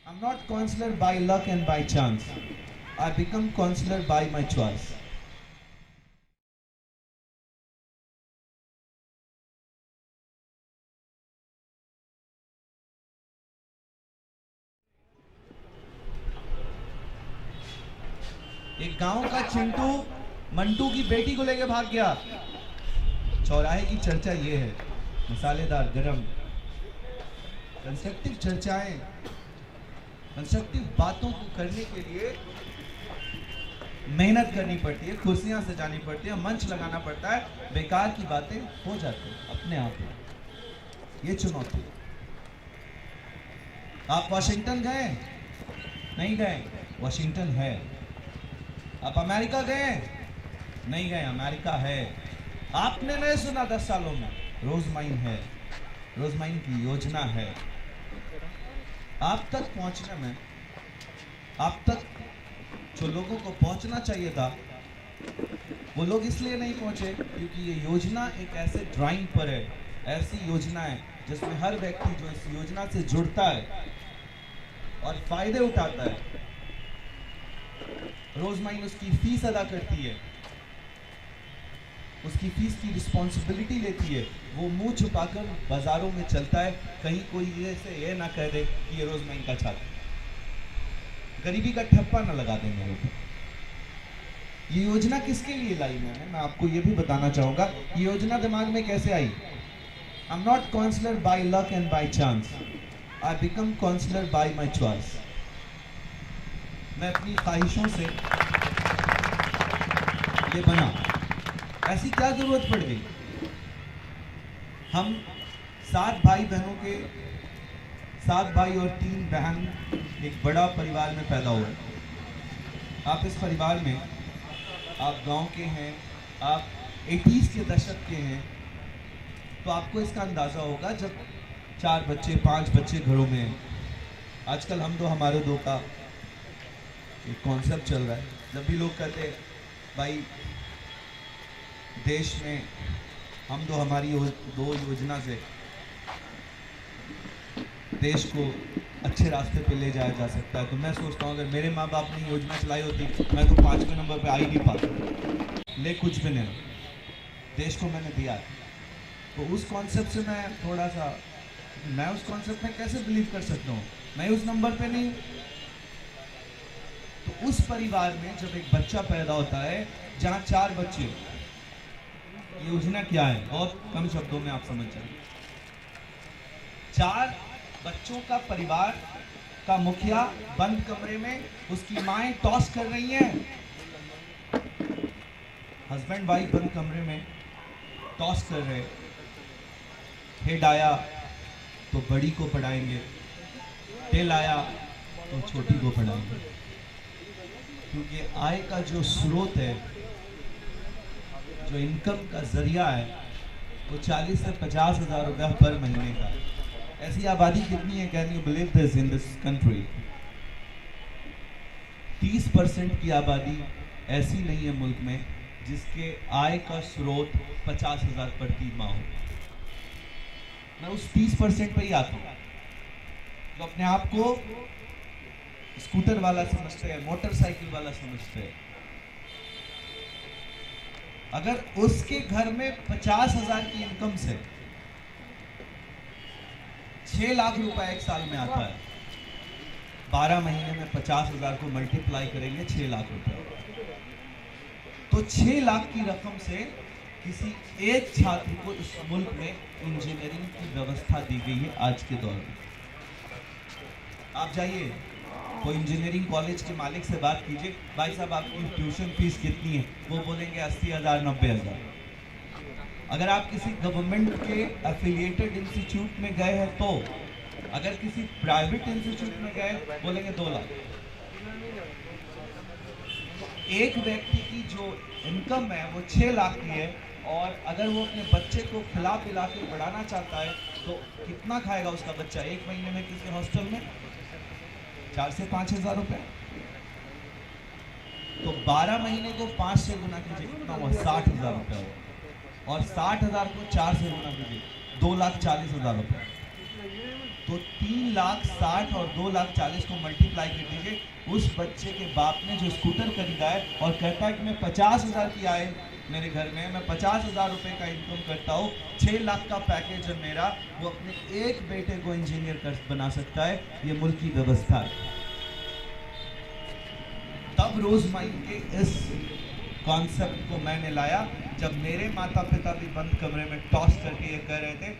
I'm not consular by luck and by chance. I become consular by my choice. एक गांव का चिंटू मंटू की बेटी को लेके भाग गया। चौराहे की चर्चा ये है, मसालेदार गरम कंस्ट्रक्टिव चर्चाएं, कंस्ट्रक्टिव बातों को करने के लिए मेहनत करनी पड़ती है, कुर्सियां सजानी पड़ती है, मंच लगाना पड़ता है, बेकार की बातें हो जाती है अपने आप। ये चुनौती। आप वाशिंगटन गए? नहीं गए, वाशिंगटन है। आप अमेरिका गए? नहीं गए, अमेरिका है। आपने नहीं सुना 10 सालों में रोजमाइन है, रोजमाइन की योजना है। आप तक पहुंचने में, आप तक जो लोगों को पहुंचना चाहिए था, वो लोग इसलिए नहीं पहुंचे क्योंकि ये योजना एक ऐसे ड्राइंग पर है, ऐसी योजना है जिसमें हर व्यक्ति जो इस योजना से जुड़ता है और फायदे उठाता है, रोजमाइन उसकी फीस अदा करती है, उसकी फीस की रिस्पॉन्सिबिलिटी लेती है, वो मुंह छुपाकर बाजारों में चलता है, कहीं कोई ये ना कह दे कि ये रोजमाइन का छात्र। गरीबी का ठप्पा ना लगा दे मेरे ऊपर। ये योजना किसके लिए लाई मैंने, मैं आपको ये भी बताना चाहूंगा। ये योजना दिमाग में कैसे आई? I am not counsellor by luck and by chance, I become counsellor by my choice. मैं अपनी ख्वाहिशों से ये बना। ऐसी क्या जरूरत पड़ गई? हम 7 भाई बहनों के 7 भाई और 3 बहन एक बड़ा परिवार में पैदा हुए। आप इस परिवार में, आप गांव के हैं, आप 80s के दशक के हैं, तो आपको इसका अंदाज़ा होगा जब 4 बच्चे 5 बच्चे घरों में हैं। आजकल हम दो हमारे दो का एक कॉन्सेप्ट चल रहा है। जब भी लोग कहते हैं भाई देश में हम दो हमारी दो योजना से देश को अच्छे रास्ते पे ले जाया जा सकता है, तो मैं सोचता हूँ अगर मेरे माँ बाप ने योजना चलाई होती मैं तो 5वें नंबर पे आ ही नहीं पाता। ले कुछ भी नहीं, देश को मैंने दिया। तो उस कॉन्सेप्ट से मैं उस कॉन्सेप्ट में कैसे बिलीव कर सकता हूँ? मैं उस नंबर पे नहीं। तो उस परिवार में जब एक बच्चा पैदा होता है जहाँ 4 बच्चे, योजना क्या है और कम शब्दों में आप समझ जाए। 4 बच्चों का परिवार का मुखिया बंद कमरे में, उसकी माएं टॉस कर रही हैं। हस्बैंड वाइफ बंद कमरे में टॉस कर रहे। हेड आया तो बड़ी को पढ़ाएंगे, टेल आया तो छोटी को पढ़ाएंगे। क्योंकि आय का जो स्रोत है, जो इनकम का जरिया है, वो 40 से 50 हज़ार रुपया पर महीने का। ऐसी आबादी कितनी है? Can you believe this in this country? 30% की आबादी ऐसी नहीं है मुल्क में जिसके आय का स्रोत 50 हज़ार प्रति माह हो। मैं उस 30% पे ही आता हूँ जो अपने आप को स्कूटर वाला समझते हैं, मोटरसाइकिल वाला समझते हैं। अगर उसके घर में 50 हज़ार की इनकम से 6 लाख रुपए एक साल में आता है, 12 महीने में 50 हज़ार को मल्टीप्लाई करेंगे 6 लाख रुपए, तो 6 लाख की रकम से किसी एक छात्र को इस मुल्क में इंजीनियरिंग की व्यवस्था दी गई है। आज के दौर में आप जाइए कोई इंजीनियरिंग कॉलेज के मालिक से बात कीजिए, भाई साहब आपकी ट्यूशन फीस कितनी है? वो बोलेंगे 80,000 90,000। अगर आप किसी गवर्नमेंट के एफिलिएटेड इंस्टीट्यूट में गए हैं तो, अगर किसी प्राइवेट इंस्टीट्यूट में गए बोलेंगे 2 लाख। एक व्यक्ति की जो इनकम है वो 6 लाख की है, और अगर वो अपने बच्चे को खिला पिला के पढ़ाना चाहता है तो कितना खाएगा उसका बच्चा एक महीने में किसी हॉस्टल में? 4 से 5 हज़ार रुपए। तो 12 महीने को 5 से गुना कीजिए, कितना हुआ? 60 हज़ार रुपया हुआ। और 60 हज़ार को 4 से गुना कीजिए, 2,40,000 रुपये। तो 3,60,000 और 2,40,000 को मल्टीप्लाई कर दीजिए। उस बच्चे के बाप ने जो स्कूटर खरीदा है और कहता है कि मैं 50,000 की आय मेरे घर में, मैं 50,000 रुपए का इनकम करता हूँ, 6 लाख का पैकेज है मेरा, वो अपने एक बेटे को इंजीनियर कर बना सकता है। ये मुल्क की व्यवस्था है। तब रोजमाई के इस कॉन्सेप्ट को मैंने लाया जब मेरे माता पिता भी बंद कमरे में टॉस करके ये कह रहे थे